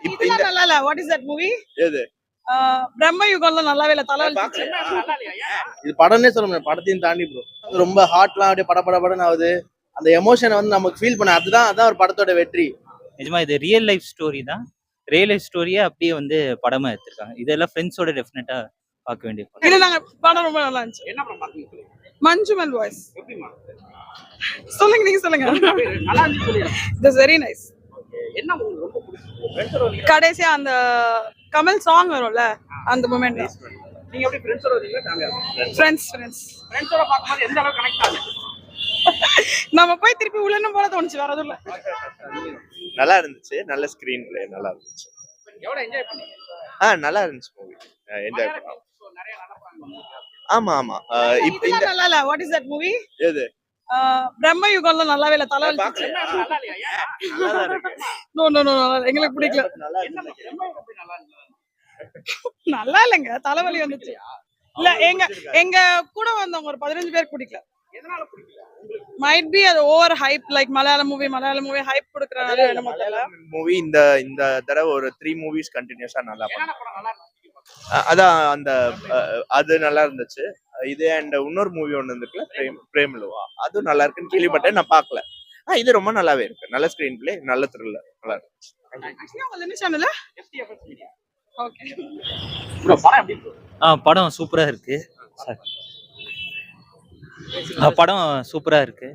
இதெல்லாம் நல்லா இல்ல. What is that movie? எது பிரம்ம யுகம்ல நல்லாவே இல்ல. தலை இது படம்னே சொல்ல முடியாது, படத்தையும் தாண்டி ப்ரோ. ரொம்ப ஹார்ட்லாம் அப்படியே படபடன்னு ஆகுது. அந்த எமோஷனை வந்து நமக்கு ஃபீல் பண்ண அதான் ஒரு படத்தோட வெற்றி. நிஜமா இது ரியல் லைஃப் ஸ்டோரி தான். ரியல் லைஃப் ஸ்டோரியே அப்படியே வந்து படமா எடுத்திருக்காங்க. இதெல்லாம் ஃப்ரெண்ட்ஸோட டெஃபினட்டா பார்க்க வேண்டிய படம். இது நாங்க படம் ரொம்ப நல்லா இருந்துச்சு. என்ன படம் பாத்தீங்க? மஞ்சுமல் வாய்ஸ். எப்படிமா? சொல்லுங்க, நீங்க சொல்லுங்க. நல்லா இருந்துச்சு சொல்லுங்க. It's very nice. என்ன உங்களுக்கு ரொம்ப பிடிச்சது? ஃப்ரெண்ட்ஸோட வந்தீங்க. கடைசியா அந்த கமல் சாங் வரும்ல, அந்த மொமெண்ட். நீங்க எப்படி ஃப்ரெண்ட்ஸோட வந்தீங்களா ஃபேமிலியா? ஃப்ரெண்ட்ஸ். ஃப்ரெண்ட்ஸோட பாக்கும்போது எந்த அளவுக்கு கனெக்ட் ஆகுது? நம்ம போய் திருப்பி உள்ளன்னு போல தோணுச்சு, வேற எதுவும் இல்ல. நல்லா இருந்துச்சு, நல்ல ஸ்கிரீன் பிளே நல்லா இருந்துச்சு. எவ்வளவு என்ஜாய் பண்ணீங்க? நல்லா இருந்துச்சு மூவி, என்ஜாய் பண்ணலாம். நிறைய நடப்பாங்க. ஆமா ஆமா. இப்போ இதெல்லாம் நல்லா இல்ல. What is that movie? எது பிரம்ம யுகம்ல நல்லாவே இல்ல. தலை நல்லா இல்லையா? நல்லா இருக்கு. நோ நோ நோ, எங்களுக்கு பிடிக்கல. நல்லா என்ன இருந்துச்சு. எப்படி நல்லா இருந்துச்சு? நல்லா இல்லங்க, தலைவலி வந்துச்சு. இல்ல, எங்க கூட வந்தவங்க ஒரு 15 பேர் பிடிக்கல. எதனால பிடிக்கல உங்களுக்கு? மைட் பி அது ஓவர் ஹைப், லைக் மலையாள மூவி ஹைப் கொடுக்கறனால என்னமோ தெரியல. மூவி இந்த தடவை ஒரு 3 மூவிஸ் கண்டினியூஸா நல்லா என்னென்ன படம் நல்லா இருந்துச்சு? அதான் அந்த அது நல்லா இருந்துச்சு. இது அண்ட் இன்னொரு மூவி ஒன்று இருக்குல்ல, பிரேமலுவா, அதுவும் நல்லா இருக்குன்னு கேள்விப்பட்டேன், நான் பார்க்கல. இது ரொம்ப நல்லாவே இருக்கு, நல்ல ஸ்கிரீன் பிளே, நல்ல த்ரில்லர், நல்லா இருக்கு. ஆக்சுவலி உங்க என்ன channel? FTFS media. Okay bro படம் எப்படி ப்ரோ? படம் சூப்பரா இருக்கு. படம் சூப்பரா இருக்கு.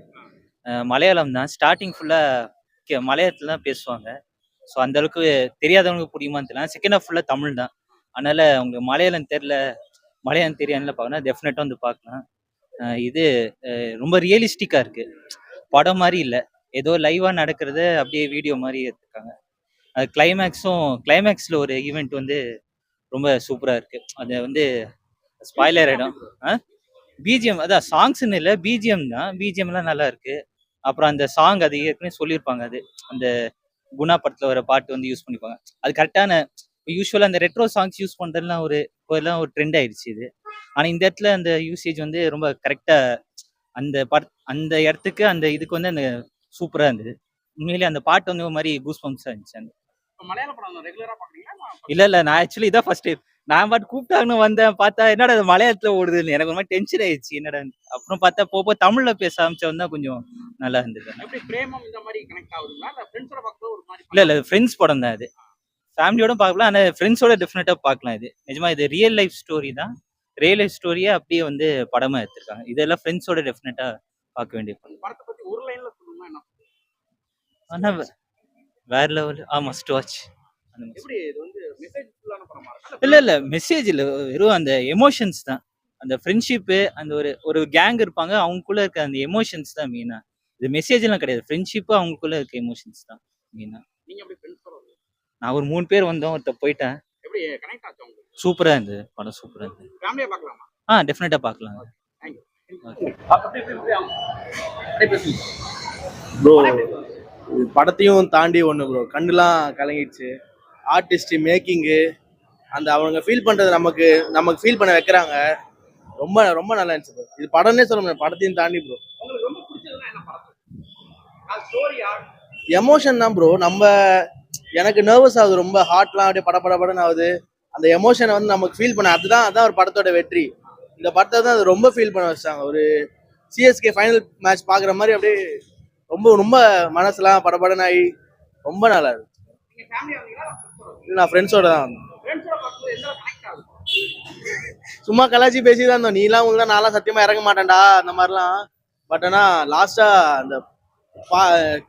மலையாளம் தான், ஸ்டார்டிங் ஃபுல்லா மலையாளத்துல தான் பேசுவாங்க. ஸோ அந்த அளவுக்கு தெரியாதவங்களுக்கு புரியுமான்னு தெரியல. செகண்ட் ஹாஃப் ஃபுல்லா தமிழ் தான். அதனால உங்களுக்கு மலையாளம் தெரியாதுல பார்க்கணும், டெஃபினட்டா வந்து பார்க்கலாம். இது ரொம்ப ரியலிஸ்டிக்கா இருக்கு. படம் மாதிரி இல்லை, ஏதோ லைவா நடக்கிறத அப்படியே வீடியோ மாதிரி எடுத்துருக்காங்க. அது கிளைமேக்ஸ்ல ஒரு ஈவெண்ட் வந்து ரொம்ப சூப்பரா இருக்கு. அது வந்து ஸ்பாய்லர் ஆயிடும். பிஜிஎம் அதான் சாங்ஸ்ன்னு இல்லை, பிஜிஎம் தான். பிஜிஎம்லாம் நல்லா இருக்கு. அப்புறம் அந்த சாங் அது ஏற்கனவே சொல்லியிருப்பாங்க, அது அந்த குணா படத்துல வர பாட்டு வந்து யூஸ் பண்ணிப்பாங்க. அது கரெக்டான, யூஸ்வலாக அந்த ரெட்ரோ சாங்ஸ் யூஸ் பண்ணுறதுலாம் இப்போலாம் ஒரு ட்ரெண்ட் ஆயிடுச்சு இது. ஆனால் இந்த இடத்துல அந்த யூசேஜ் வந்து ரொம்ப கரெக்டாக அந்த இடத்துக்கு அந்த இதுக்கு வந்து அந்த சூப்பராக இருந்தது. உண்மையிலேயே அந்த பாட்டு வந்து ஒரு மாதிரி கூஸ் பம்ப்ஸாக இருந்துச்சு. அந்த மலையாள படம் ரெகுலரா பாக்குறீங்களா? இல்லை நான் ஆக்சுவலி இதான் ஃபர்ஸ்ட் டைம். நான் பாட்டு கூப்பிட்டாங்கன்னு வந்தேன், பார்த்தா என்னடா அது மலையாளத்துல ஓடுதுன்னு எனக்கு ஒரு மாதிரி டென்ஷன் ஆயிடுச்சு, என்னடா. அப்புறம் பார்த்தா போக தமிழ்ல பேச ஆரம்பிச்சவன் தான் கொஞ்சம் நல்லா இருந்தது. எப்படி பிரேமம் இந்த மாதிரி கனெக்ட் ஆகுதுங்களா? இல்ல ஃப்ரெண்ட்ஸோட பார்க்கும்போது ஒரு மாதிரி? இல்லை ஃப்ரெண்ட்ஸ் படம் தான் அது. ஃபேமிலியோட பார்க்கலாம், ஆனால் ஃப்ரெண்ட்ஸோட டெஃபினட்டா பார்க்கலாம். இது நிஜமா இது ரியல் லைஃப் ஸ்டோரி தான். ரியல் லைஃப் ஸ்டோரியே அப்படியே வந்து படமா எடுத்திருக்காங்க. இதெல்லாம் ஃப்ரெண்ட்ஸோட டெஃபினட்டா பார்க்க வேண்டிய படம். படத்தை பத்தி ஒரு லைன்ல சொல்லணும்னா என்ன? ஆனா வேற லெவல். Must watch. எப்படி இது வந்து மெசேஜ் ஃபுல்லான படமா இருக்கா? இல்ல மெசேஜ் இல்ல, வெறும் அந்த எமோஷன்ஸ் தான். அந்த ஃப்ரெண்ட்ஷிப்பு, அந்த ஒரு கேங் இருப்பாங்க, அவங்களுக்குள்ள இருக்க அந்த எமோஷன்ஸ் தான் மெயினா. இது மெசேஜ் எல்லாம் கிடையாது, ஃப்ரெண்ட்ஷிப்பு அவங்களுக்குள்ள இருக்க எமோஷன்ஸ் தான் மெயினா. நீங்க எப்படி ஃப்ரெண்ட்ஸோட வந்தீங்க? நான் ஒரு 3 பேர் வந்தோம், ஒருத்த போயிட்டேன். எப்படி கனெக்ட் ஆச்சு உங்களுக்கு? சூப்பரா இருந்தது படம், சூப்பரா இருந்தது. ஃபேமிலியா பார்க்கலாமா? டெஃபினட்டா பார்க்கலாம். Thank you. ஓகே ப்ரோ படத்தையும் தாண்டி ஒன்று ப்ரோ, கண்ணுலாம் கலங்கிடுச்சு. ஆர்டிஸ்ட் மேக்கிங்கு, அந்த அவங்க ஃபீல் பண்றது நமக்கு ஃபீல் பண்ண வைக்கிறாங்க. ரொம்ப ரொம்ப நல்லா இருந்துச்சு ப்ரோ. இது படம்னே சொல்ல முடியாது, படத்தையும் தாண்டி ப்ரோ. உங்களுக்கு ரொம்ப பிடிச்சதுன்னா என்ன படம்? அது ஸ்டோரியா? எமோஷன் தான் ப்ரோ. எனக்கு நர்வஸ் ஆகுது, ரொம்ப ஹார்ட்லாம் அப்படியே படபடன்னு ஆகுது. அந்த எமோஷனை வந்து நமக்கு ஃபீல் பண்ண அதான் ஒரு படத்தோட வெற்றி. இந்த படத்தை தான் அது ரொம்ப ஃபீல் பண்ண வச்சாங்க. ஒரு சிஎஸ்கே ஃபைனல் மேட்ச் பார்க்குற மாதிரி அப்படியே ரொம்ப ரொம்ப மனசுலாம் படபடன்னு ஆகி ரொம்ப நல்லா இருக்கு. நீங்க ஃபேமிலியா வந்தீங்களா? நான் ஃப்ரெண்ட்ஸோட தான் வந்தேன். ஃப்ரெண்ட்ஸோட பார்க்கும்போது எந்த கனெக்ட் ஆகுது? சும்மா கலாச்சி பேசி தான் இருந்தோம். நீலாம் உங்களுக்கு நான்லாம் சத்தியமா இறங்க மாட்டேன்டா அந்த மாதிரிலாம். பட் ஆனால் லாஸ்டா அந்த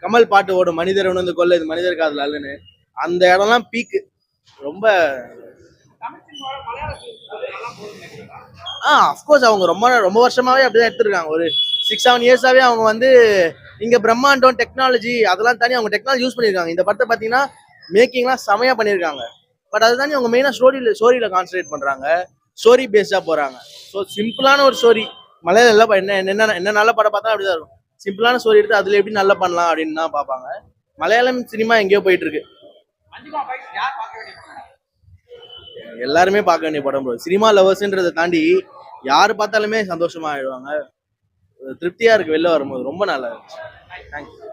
கமல் பாட்டு ஓடும், மனிதர் ஒன்று வந்து கொல்ல இது மனிதர் காதல் அல்லன்னு, அந்த இடம்லாம் பீக்கு. ரொம்ப அஃப்கோர்ஸ் அவங்க ரொம்ப வருஷமாவே அப்படிதான் எடுத்துருக்காங்க. ஒரு 6-7 இயர்ஸாவே அவங்க வந்து இங்க பிரம்மாண்டம் டெக்னாலஜி அதெல்லாம் தாண்டி அவங்க டெக்னாலஜி யூஸ் பண்ணியிருக்காங்க. இந்த படத்தை பார்த்தீங்கன்னா மேக்கிங்லாம் செமையா பண்ணியிருக்காங்க. பட் அது தாண்டி அவங்க மெயினாக ஸ்டோரியில கான்சன்ட்ரேட் பண்றாங்க, ஸ்டோரி பேஸ்டா போறாங்க. ஸோ சிம்பிளான ஒரு ஸ்டோரி, மலையாளம் என்ன நல்ல படம் பார்த்தா அப்படிதான் இருக்கும். சிம்பிளான ஸ்டோரி எடுத்து அதுல எப்படி நல்லா பண்ணலாம் அப்படின்னு தான் பார்ப்பாங்க. மலையாளம் சினிமா எங்கேயோ போயிட்டு இருக்கு. எல்லாருமே பார்க்க வேண்டிய படம் ப்ரோ. சினிமா லவர்ஸ்ன்றதை தாண்டி யாரு பார்த்தாலுமே சந்தோஷமா ஆயிடுவாங்க. திருப்தியா இருக்கு வெளில வரும்போது. ரொம்ப நல்லா இருந்துச்சு. தேங்க்யூ.